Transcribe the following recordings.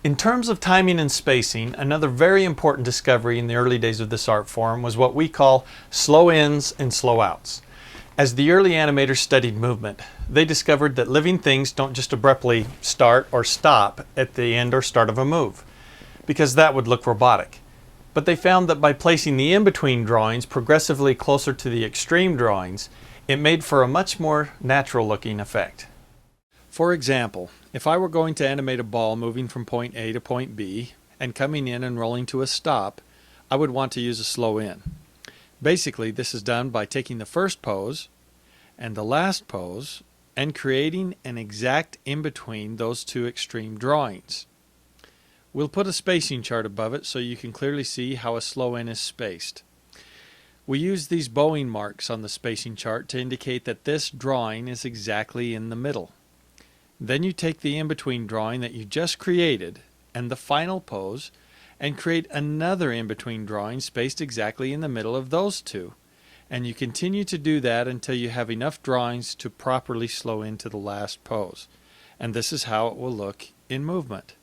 In terms of timing and spacing, another very important discovery in the early days of this art form was what we call slow ins and slow outs. As the early animators studied movement, they discovered that living things don't just abruptly start or stop at the end or start of a move, because that would look robotic. But they found that by placing the in-between drawings progressively closer to the extreme drawings, it made for a much more natural looking effect. For example, if I were going to animate a ball moving from point A to point B and coming in and rolling to a stop, I would want to use a slow in. Basically, this is done by taking the first pose and the last pose and creating an exact in-between those two extreme drawings. We'll put a spacing chart above it so you can clearly see how a slow in is spaced. We use these bowing marks on the spacing chart to indicate that this drawing is exactly in the middle. Then you take the in-between drawing that you just created and the final pose and create another in-between drawing spaced exactly in the middle of those two. And you continue to do that until you have enough drawings to properly slow into the last pose. And this is how it will look in movement.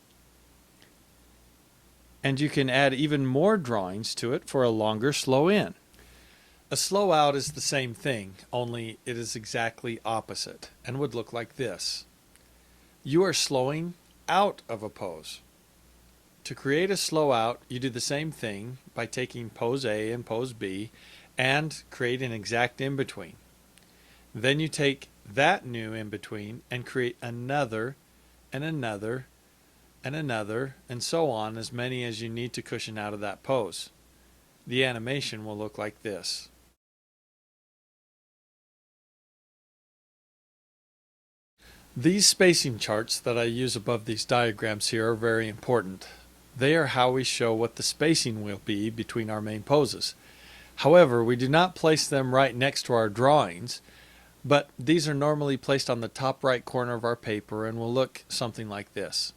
And you can add even more drawings to it for a longer slow in. A slow out is the same thing, only it is exactly opposite and would look like this. You are slowing out of a pose. To create a slow out, you do the same thing by taking pose A and pose B and create an exact in-between. Then you take that new in-between and create another and another and another and so on, as many as you need to cushion out of that pose. The animation will look like this. These spacing charts that I use above these diagrams here are very important. They are how we show what the spacing will be between our main poses. However, we do not place them right next to our drawings, but these are normally placed on the top right corner of our paper and will look something like this.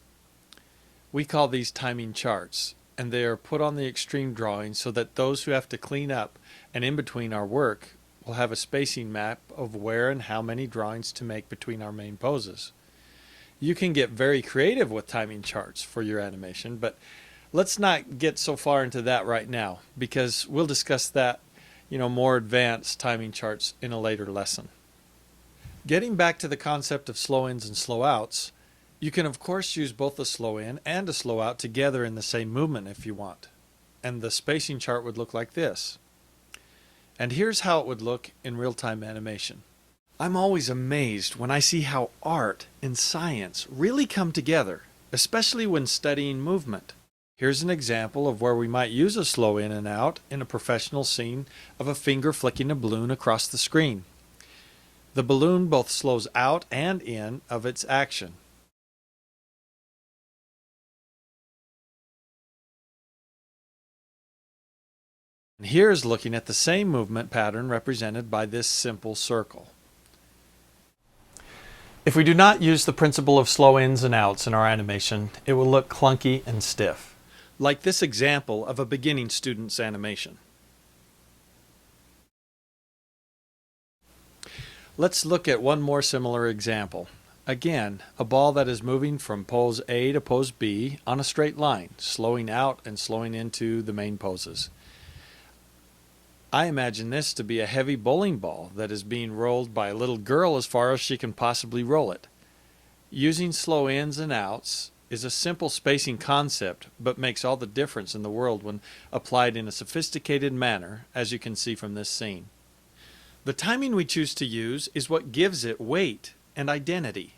We call these timing charts, and they are put on the extreme drawings so that those who have to clean up and in between our work will have a spacing map of where and how many drawings to make between our main poses. You can get very creative with timing charts for your animation, but let's not get so far into that right now, because we'll discuss that, more advanced timing charts in a later lesson. Getting back to the concept of slow ins and slow outs, you can of course use both a slow in and a slow out together in the same movement if you want. And the spacing chart would look like this. And here's how it would look in real-time animation. I'm always amazed when I see how art and science really come together, especially when studying movement. Here's an example of where we might use a slow in and out in a professional scene of a finger flicking a balloon across the screen. The balloon both slows out and in of its action. And here is looking at the same movement pattern represented by this simple circle. If we do not use the principle of slow ins and outs in our animation, it will look clunky and stiff, like this example of a beginning student's animation. Let's look at one more similar example. Again, a ball that is moving from pose A to pose B on a straight line, slowing out and slowing into the main poses. I imagine this to be a heavy bowling ball that is being rolled by a little girl as far as she can possibly roll it. Using slow ins and outs is a simple spacing concept, but makes all the difference in the world when applied in a sophisticated manner, as you can see from this scene. The timing we choose to use is what gives it weight and identity.